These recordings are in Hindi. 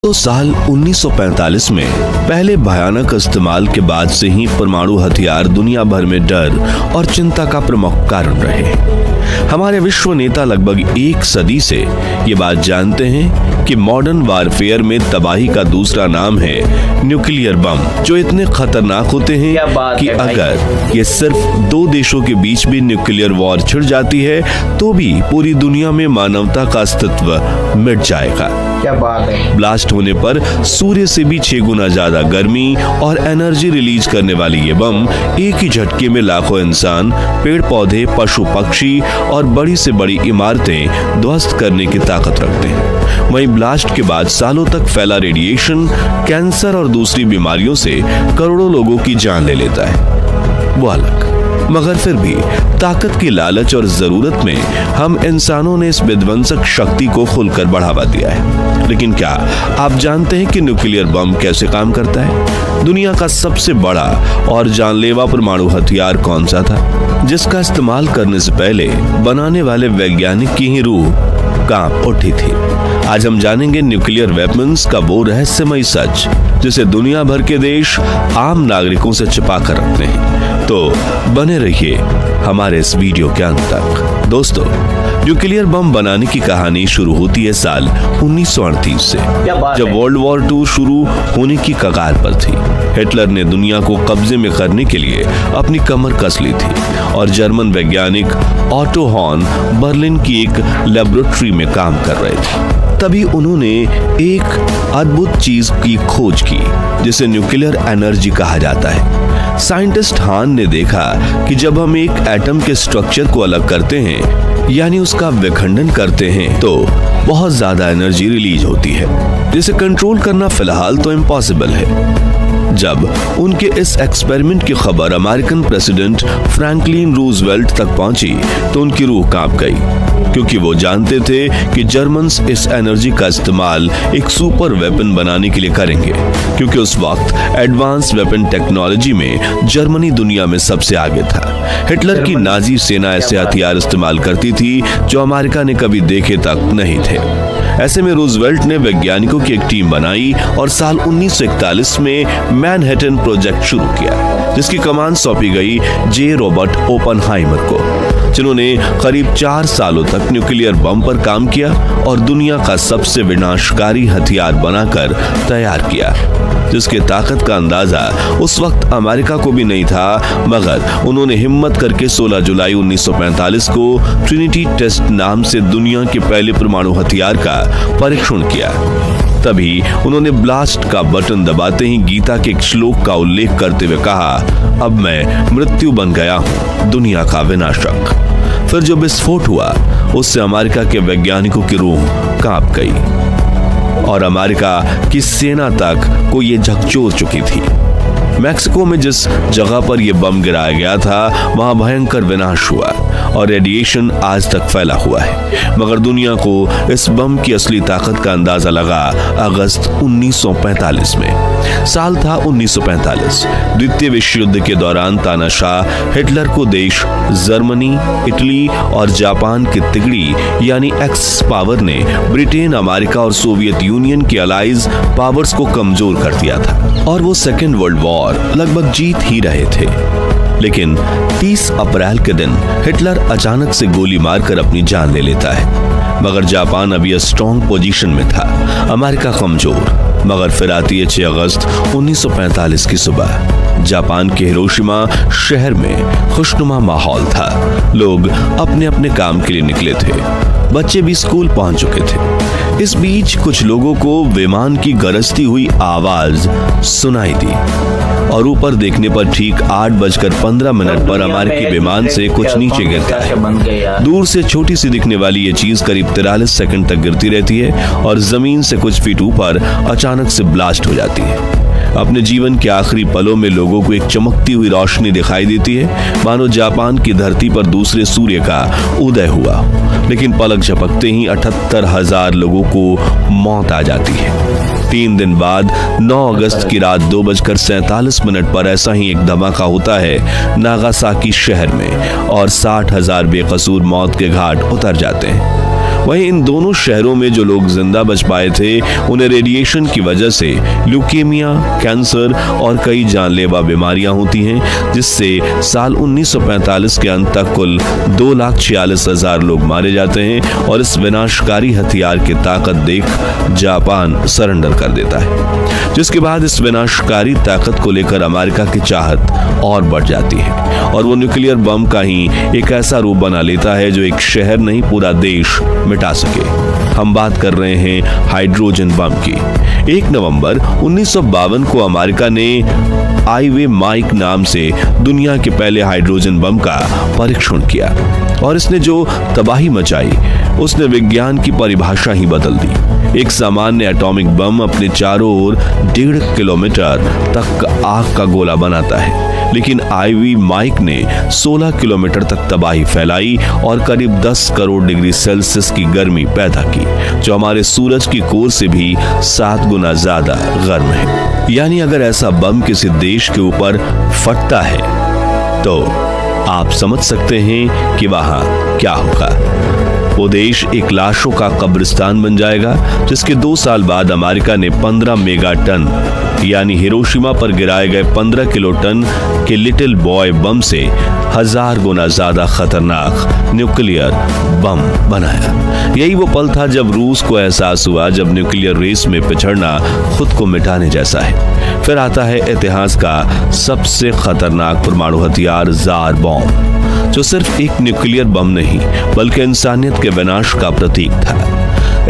तो साल 1945 में पहले भयानक इस्तेमाल के बाद से ही परमाणु हथियार दुनिया भर में डर और चिंता का प्रमुख कारण रहे। हमारे विश्व नेता लगभग एक सदी से ये बात जानते हैं कि मॉडर्न वारफेयर में तबाही का दूसरा नाम है न्यूक्लियर बम, जो इतने खतरनाक होते हैं कि अगर ये सिर्फ दो देशों के बीच भी न्यूक्लियर वॉर छिड़ जाती है तो भी पूरी दुनिया में मानवता का अस्तित्व मिट जाएगा। क्या बात है। ब्लास्ट होने पर सूर्य से भी 6 गुना ज्यादा गर्मी और एनर्जी रिलीज करने वाली ये बम एक ही झटके में लाखों इंसान, पेड़ पौधे, पशु पक्षी और बड़ी से बड़ी इमारतें ध्वस्त करने की ताकत रखते हैं। वहीं ब्लास्ट के बाद सालों तक फैला रेडिएशन कैंसर और दूसरी बीमारियों से करोड़ों लोगों की जान ले लेता है, वो अलग। मगर फिर भी ताकत की लालच और जरूरत में हम इंसानों ने इस विध्वंसक शक्ति को खुलकर बढ़ावा दिया है। लेकिन क्या आप जानते हैं कि न्यूक्लियर बम कैसे काम करता है? दुनिया का सबसे बड़ा और जानलेवा परमाणु हथियार कौन सा था, जिसका इस्तेमाल करने से पहले बनाने वाले वैज्ञानिक की ही रूह कांप उठी थी? आज हम जानेंगे न्यूक्लियर वेपन्स का वो रहस्यमय सच जिसे दुनिया भर के देश आम नागरिकों से छिपा कर रखते हैं। तो बने रहिए हमारे इस वीडियो के अंत तक। दोस्तों, न्यूक्लियर बम बनाने की कहानी शुरू होती है साल 1938 से, जब वर्ल्ड वॉर 2 शुरू होने की कगार पर थी। हिटलर ने दुनिया को कब्जे में करने के लिए अपनी कमर कस ली थी और जर्मन वैज्ञानिक ऑटो हॉर्न बर्लिन की एक लेबोरेटरी में काम कर रहे थे। तभी उन्होंने एक अद्भुत चीज की खोज की जिसे न्यूक्लियर एनर्जी कहा जाता है। साइंटिस्ट हान ने देखा कि जब हम एक एटम के स्ट्रक्चर को अलग करते हैं, यानी उसका विखंडन करते हैं, तो बहुत ज्यादा एनर्जी रिलीज होती है जिसे कंट्रोल करना फिलहाल तो इम्पॉसिबल है। जब उनके इस एक्सपेरिमेंट की खबर अमेरिकन प्रेसिडेंट फ्रैंकलिन रूजवेल्ट तक पहुंची तो उनकी रूह कांप गई, क्योंकि वो जानते थे कि जर्मन्स इस एनर्जी का इस्तेमाल एक सुपर वेपन बनाने के लिए करेंगे, क्योंकि उस वक्त एडवांस वेपन टेक्नोलॉजी में जर्मनी दुनिया में सबसे आगे था। हिटलर की नाजी सेना ऐसे हथियार इस्तेमाल करती थी जो अमेरिका ने कभी देखे तक नहीं थे। ऐसे में रूजवेल्ट ने वैज्ञानिकों की एक टीम बनाई और साल 1941 में मैनहट्टन प्रोजेक्ट शुरू किया, जिसकी कमान सौंपी गई जे रॉबर्ट ओपनहाइमर को, जिन्होंने करीब 4 सालों तक न्यूक्लियर बम पर काम किया और दुनिया का सबसे विनाशकारी हथियार बनाकर तैयार किया, जिसके ताकत का अंदाजा उस वक्त अमेरिका को भी नहीं था। मगर उन्होंने हिम्मत करके 16 जुलाई 1945 को ट्रिनिटी टेस्ट नाम से दुनिया के पहले परमाणु हथियार का परीक्षण किया। तभी उन्होंने ब्लास्ट का बटन दबाते ही गीता के एक श्लोक का उल्लेख करते हुए कहा, अब मैं मृत्यु बन गया हूं, दुनिया का विनाशक। फिर जो विस्फोट हुआ उससे अमेरिका के वैज्ञानिकों की रूह कांप गई और अमेरिका की सेना तक को ये झकझोर चुकी थी। मैक्सिको में जिस जगह पर यह बम गिराया गया था वहां भयंकर विनाश हुआ और रेडिएशन आज तक फैला हुआ है। मगर दुनिया को इस बम की असली ताकत का अंदाजा लगा अगस्त 1945 में। साल था 1945। द्वितीय विश्व युद्ध के दौरान तानाशाह हिटलर को देश जर्मनी, इटली और जापान की तिगड़ी यानी एक्स पावर ने ब्रिटेन, अमेरिका और सोवियत यूनियन के अलाइज पावर्स को कमजोर कर दिया था और वो सेकेंड वर्ल्ड वॉर लगभग जीत ही रहे थे। लेकिन 30 अप्रैल के दिन हिटलर अचानक से गोली मारकर अपनी जान ले लेता है। मगर जापान अभी स्ट्रॉन्ग पोजीशन में था, अमेरिका कमजोर। मगर फिर आती है 6 अगस्त 1945 की सुबह। जापान के हिरोशिमा शहर में खुशनुमा माहौल था। लोग अपने अपने काम के लिए निकले थे, बच्चे भी स्कूल पहुंच चुके थे। इस बीच कुछ लोगों को विमान की गरजती हुई आवाज सुनाई दी और ऊपर देखने पर ठीक 8:15 पर अमेरिकी विमान से कुछ नीचे गिरता है। दूर से छोटी सी दिखने वाली ये चीज करीब 43 सेकंड तक गिरती रहती है और जमीन से कुछ फीट ऊपर अचानक से ब्लास्ट हो जाती है। अपने जीवन के आखिरी पलों में लोगों को एक चमकती हुई रोशनी दिखाई देती है, मानो जापान की धरती पर दूसरे सूर्य का उदय हुआ। लेकिन पलक झपकते ही 78,000 लोगों को मौत आ जाती है। 3 दिन बाद 9 अगस्त की रात 2:47 पर ऐसा ही एक धमाका होता है नागासाकी शहर में और 60,000 बेकसूर मौत के घाट उतर जाते हैं। वहीं इन दोनों शहरों में जो लोग जिंदा बच पाए थे उन्हें रेडिएशन की वजह से ल्यूकेमिया, कैंसर और कई जानलेवा बीमारियां होती हैं, जिससे साल 1945 के अंत तक कुल 2,46,000 लोग मारे जाते हैं और इस विनाशकारी हथियार की ताकत देख जापान सरेंडर कर देता है, जिसके बाद इस विनाशकारी ताकत को लेकर अमेरिका की चाहत और बढ़ जाती है और वो न्यूक्लियर बम का ही एक ऐसा रूप बना लेता है जो एक शहर नहीं पूरा देश मिटा सके। हम बात कर रहे हैं हाइड्रोजन बम की। 1 नवंबर 1952 को अमेरिका ने आईवे माइक नाम से दुनिया के पहले हाइड्रोजन बम का परीक्षण किया और इसने जो तबाही मचाई उसने विज्ञान की परिभाषा ही बदल दी। एक सामान्य एटॉमिक बम अपने चारों ओर 1.5 किलोमीटर तक आग का गोला बनाता है, लेकिन आईवी माइक ने 16 किलोमीटर तक तबाही फैलाई और करीब 10 करोड़ डिग्री सेल्सियस की गर्मी पैदा की, जो हमारे सूरज की कोर से भी 7 गुना ज्यादा गर्म है। यानी अगर ऐसा बम किसी देश के ऊपर फटता है तो आप समझ सकते हैं कि वहां क्या होगा। वो देश एक लाशों का कब्रिस्तान बन जाएगा, जिसके 2 साल बाद अमेरिका ने 15 मेगा टन यानी हिरोशिमा पर गिराए गए 15 किलो टन के लिटिल बॉय बम से 1000 गुना ज्यादा खतरनाक न्यूक्लियर बम बनाया। यही वो पल था जब रूस को एहसास हुआ जब न्यूक्लियर रेस में पिछड़ना खुद को मिटाने जैसा है। फिर आता है इतिहास का सबसे खतरनाक परमाणु हथियार जार बॉम्ब, जो सिर्फ एक न्यूक्लियर बम नहीं बल्कि इंसानियत के विनाश का प्रतीक था।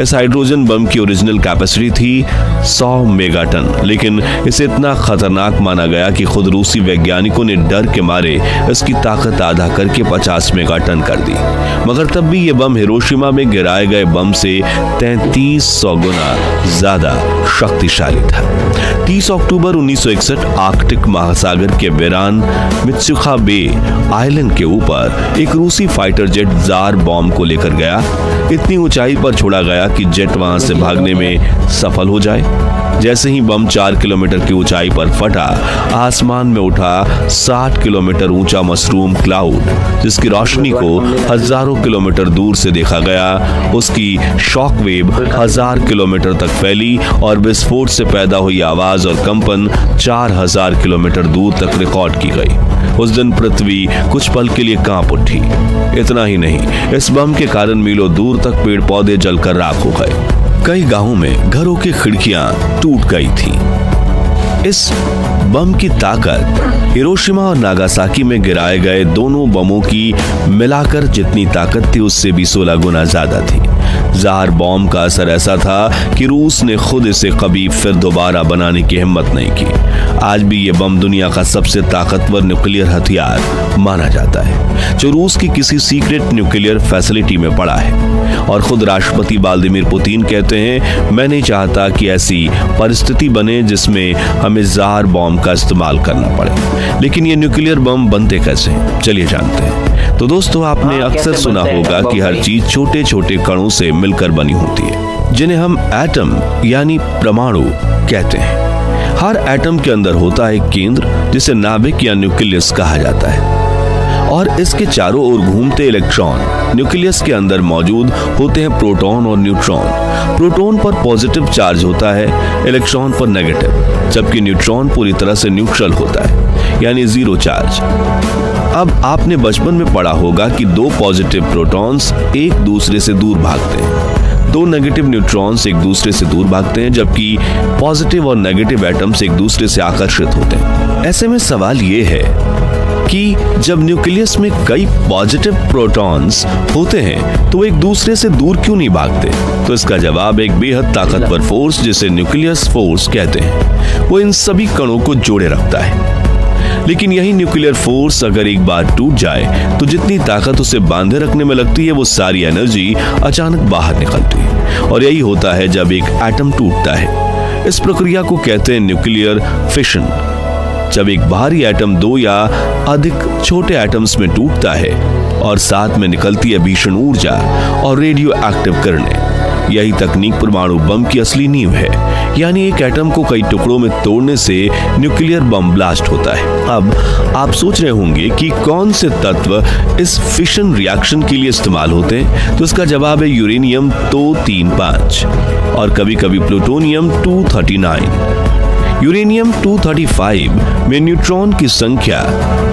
इस हाइड्रोजन बम की ओरिजिनल कैपेसिटी थी 100 मेगाटन, लेकिन इसे इतना खतरनाक माना गया कि खुद रूसी वैज्ञानिकों ने डर के मारे इसकी ताकत आधा करके 50 मेगाटन कर दी। मगर तब भी ये बम हिरोशिमा में गिराए गए बम से 3300 गुना ज्यादा शक्तिशाली था। 30 अक्टूबर 1961 आर्कटिक महासागर के वीरान मित्सुखा बे आइलैंड के ऊपर एक रूसी फाइटर जेट जार बॉम्ब को लेकर गया। इतनी ऊंचाई पर छोड़ा गया कि जेट वहां से भागने में सफल हो जाए। जैसे ही बम 4 किलोमीटर की ऊंचाई पर फटा, आसमान में उठा 60 किलोमीटर ऊंचा मशरूम क्लाउड, जिसकी रोशनी को हजारों किलोमीटर दूर से देखा गया। उसकी शॉक वेव 1000 किलोमीटर तक फैली और विस्फोट से पैदा हुई आवाज और कंपन 4000 किलोमीटर दूर तक रिकॉर्ड की गई। उस दिन पृथ्वी कुछ पल के लिए कांप उठी। इतना ही नहीं, इस बम के कारण मीलों दूर तक पेड़ पौधे जलकर राख हो गए। कई गांवों में घरों की खिड़कियां टूट गई थी। इस बम की ताकत हिरोशिमा और नागासाकी में गिराए गए दोनों बमों की मिलाकर जितनी ताकत थी उससे भी 16 गुना ज्यादा थी। जार बॉम्ब का असर ऐसा था कि रूस ने खुद इसे कभी फिर दोबारा बनाने की हिम्मत नहीं की। आज भी ये बम दुनिया का सबसे ताकतवर न्यूक्लियर हथियार माना जाता है, जो रूस की किसी सीक्रेट न्यूक्लियर फैसिलिटी में पड़ा है। और खुद राष्ट्रपति व्लादिमीर पुतिन कहते हैं, मैं नहीं चाहता कि ऐसी परिस्थिति बने जिसमें हमें जार बॉम्ब का इस्तेमाल करना पड़े। लेकिन ये न्यूक्लियर बम बनते कैसे हैं, चलिए जानते हैं। तो दोस्तों, आपने अक्सर सुना होगा कि हर चीज छोटे छोटे कणों से मिलकर बनी होती है, जिन्हें हम एटम यानी परमाणु कहते हैं। हर एटम के अंदर होता है एक केंद्र जिसे नाभिक या न्यूक्लियस कहा जाता है, और इसके चारों ओर घूमते इलेक्ट्रॉन। न्यूक्लियस के अंदर मौजूद होते हैं प्रोटॉन और न्यूट्रॉन। प्रोटॉन पर पॉजिटिव चार्ज होता है, इलेक्ट्रॉन पर नेगेटिव, जबकि न्यूट्रॉन पूरी तरह से न्यूट्रल होता है, यानी 0 चार्ज। अब आपने बचपन में पढ़ा होगा कि 2 पॉजिटिव प्रोटॉन्स एक दूसरे से दूर भागते हैं, 2 नेगेटिव न्यूट्रॉन्स एक दूसरे से दूर भागते हैं, जबकि पॉजिटिव और नेगेटिव एटम्स एक दूसरे से आकर्षित होते हैं। ऐसे में सवाल ये है कि जब न्यूक्लियस में कई पॉजिटिव प्रोटॉन्स होते हैं तो एक दूसरे से दूर क्यों नहीं भागते? तो इसका जवाब एक बेहद ताकतवर फोर्स जिसे न्यूक्लियस फोर्स कहते हैं, वो इन सभी कणों को जोड़े रखता है। लेकिन यही न्यूक्लियर फोर्स अगर एक बार टूट जाए तो जितनी ताकत उसे बांधे रखने में लगती है वो सारी एनर्जी अचानक बाहर निकलती है। और यही होता है जब एक एटम टूटता है। इस प्रक्रिया को कहते हैं न्यूक्लियर फिशन। जब एक भारी एटम 2 या अधिक छोटे एटम्स में टूटता है और साथ में निकलती है भीषण ऊर्जा और रेडियो एक्टिव किरणें, यही तकनीक परमाणु बम की असली नींव है, यानी एक एटम को कई टुकड़ों में तोड़ने से न्यूक्लियर बम ब्लास्ट होता है। अब आप सोच रहे होंगे कि कौन से तत्व इस फिशन रिएक्शन के लिए इस्तेमाल होते हैं, तो इसका जवाब है यूरेनियम 235 और कभी कभी प्लूटोनियम 239। यूरेनियम 235 में न्यूट्रॉन की संख्या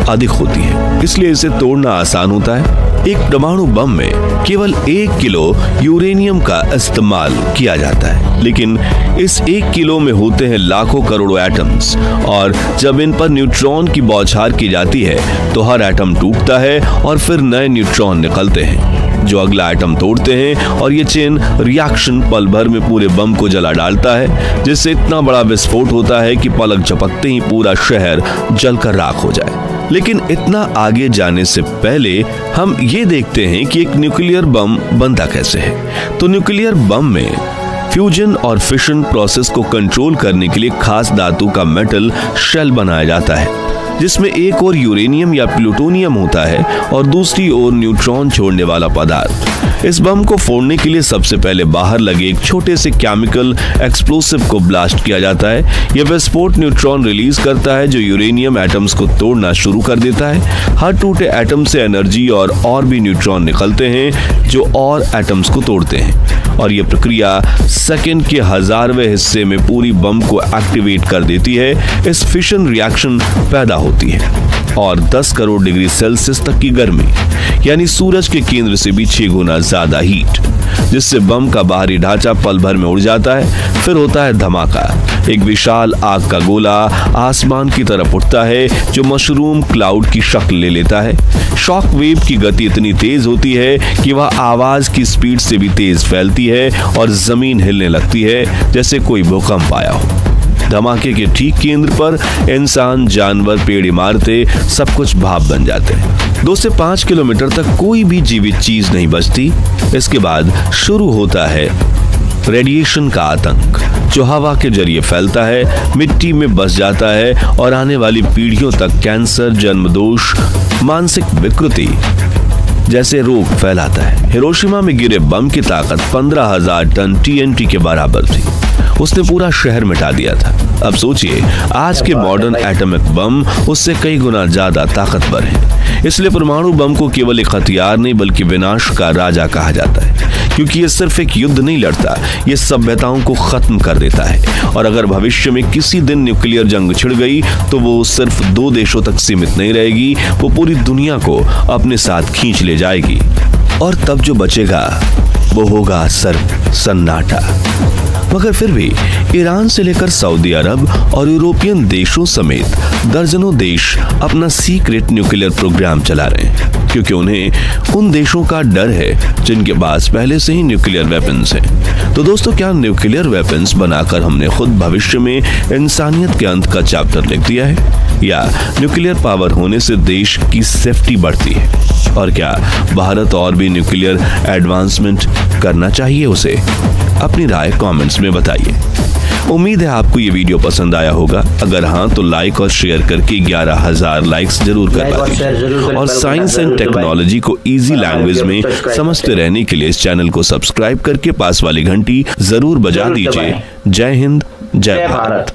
अधिक होती है, इसलिए इसे तोड़ना आसान होता है। एक परमाणु बम में केवल 1 किलो यूरेनियम का इस्तेमाल किया जाता है, लेकिन इस 1 किलो में होते हैं लाखों करोड़ों एटम्स, और जब इन पर न्यूट्रॉन की बौछार की जाती है तो हर एटम टूटता है और फिर नए न्यूट्रॉन निकलते हैं जो अगला एटम तोड़ते हैं, और ये चेन रिएक्शन पल भर में पूरे बम को जला डालता है, जिससे इतना बड़ा विस्फोट होता है कि पलक झपकते ही पूरा शहर जलकर राख हो जाए। लेकिन इतना आगे जाने से पहले हम ये देखते हैं कि एक न्यूक्लियर बम बनता कैसे है। तो न्यूक्लियर बम में फ्यूजन और फिशन प्रोसेस को कंट्रोल करने के लिए खास धातु का मेटल शेल बनाया जाता है, जिसमें एक ओर यूरेनियम या प्लूटोनियम होता है और दूसरी ओर न्यूट्रॉन छोड़ने वाला पदार्थ। इस बम को फोड़ने के लिए सबसे पहले बाहर लगे एक छोटे से केमिकल एक्सप्लोसिव को ब्लास्ट किया जाता है। यह विस्फोट न्यूट्रॉन रिलीज करता है जो यूरेनियम एटम्स को तोड़ना शुरू कर देता है। हर टूटे एटम से एनर्जी और भी न्यूट्रॉन निकलते हैं जो और एटम्स को तोड़ते हैं, और यह प्रक्रिया सेकंड के 1000वें हिस्से में पूरी बम को एक्टिवेट कर देती है। इस फिशन रिएक्शन पैदा होती है और 10 करोड़ डिग्री सेल्सियस तक की गर्मी, यानी सूरज के केंद्र से भी 6 गुना ज्यादा हीट, जिससे बम का बाहरी ढांचा पल भर में उड़ जाता है। फिर होता है धमाका। एक विशाल आग का गोला आसमान की तरफ उठता है जो मशरूम क्लाउड की शक्ल ले लेता है। शॉक वेव की गति इतनी तेज होती है कि वह आवाज की स्पीड से भी तेज फैलती है और जमीन हिलने लगती है जैसे कोई भूकंप आया हो। धमाके के ठीक केंद्र पर इंसान, जानवर, पेड़, इमारतें सब कुछ भाप बन जाते हैं। 2 से 5 किलोमीटर तक कोई भी जीवित चीज नहीं बचती। इसके बाद शुरू होता है रेडिएशन का आतंक, जो हवा के जरिए फैलता है, मिट्टी में बस जाता है और आने वाली पीढ़ियों तक कैंसर, जन्मदोष, मानसिक विकृति जैसे रोग फैलाता है। हिरोशिमा में गिरे बम की ताकत 15,000 टन TNT के बराबर थी। उसने पूरा शहर मिटा दिया था। अब सोचिए, आज के मॉडर्न एटॉमिक बम उससे कई गुना ज्यादा ताकतवर है। इसलिए परमाणु बम को केवल एक हथियार नहीं बल्कि विनाश का राजा कहा जाता है, क्योंकि ये सिर्फ एक युद्ध नहीं लड़ता, ये सभ्यताओं को खत्म कर देता है। और अगर भविष्य में किसी दिन न्यूक्लियर जंग छिड़ गई तो वो सिर्फ 2 देशों तक सीमित नहीं रहेगी, वो पूरी दुनिया को अपने साथ खींच ले जाएगी। और तब जो बचेगा वो होगा सिर्फ सन्नाटा। मगर फिर भी ईरान से लेकर सऊदी अरब और यूरोपियन देशों समेत दर्जनों देश अपना सीक्रेट न्यूक्लियर प्रोग्राम चला रहे हैं, क्योंकि उन्हें उन देशों का डर है जिनके पास पहले से ही न्यूक्लियर वेपन्स हैं। तो दोस्तों, क्या न्यूक्लियर वेपन्स बनाकर हमने खुद भविष्य में इंसानियत के अंत का चैप्टर लिख दिया है, या न्यूक्लियर पावर होने से देश की सेफ्टी बढ़ती है? और क्या भारत और भी न्यूक्लियर एडवांसमेंट करना चाहिए उसे? अपनी राय कमेंट्स में बताइए। उम्मीद है आपको ये वीडियो पसंद आया होगा। अगर हाँ तो लाइक और शेयर करके 11,000 लाइक्स जरूर करवा दीजिए। और साइंस एंड टेक्नोलॉजी को इजी लैंग्वेज में समझते रहने के लिए इस चैनल को सब्सक्राइब करके पास वाली घंटी जरूर बजा दीजिए। जय हिंद, जय भारत।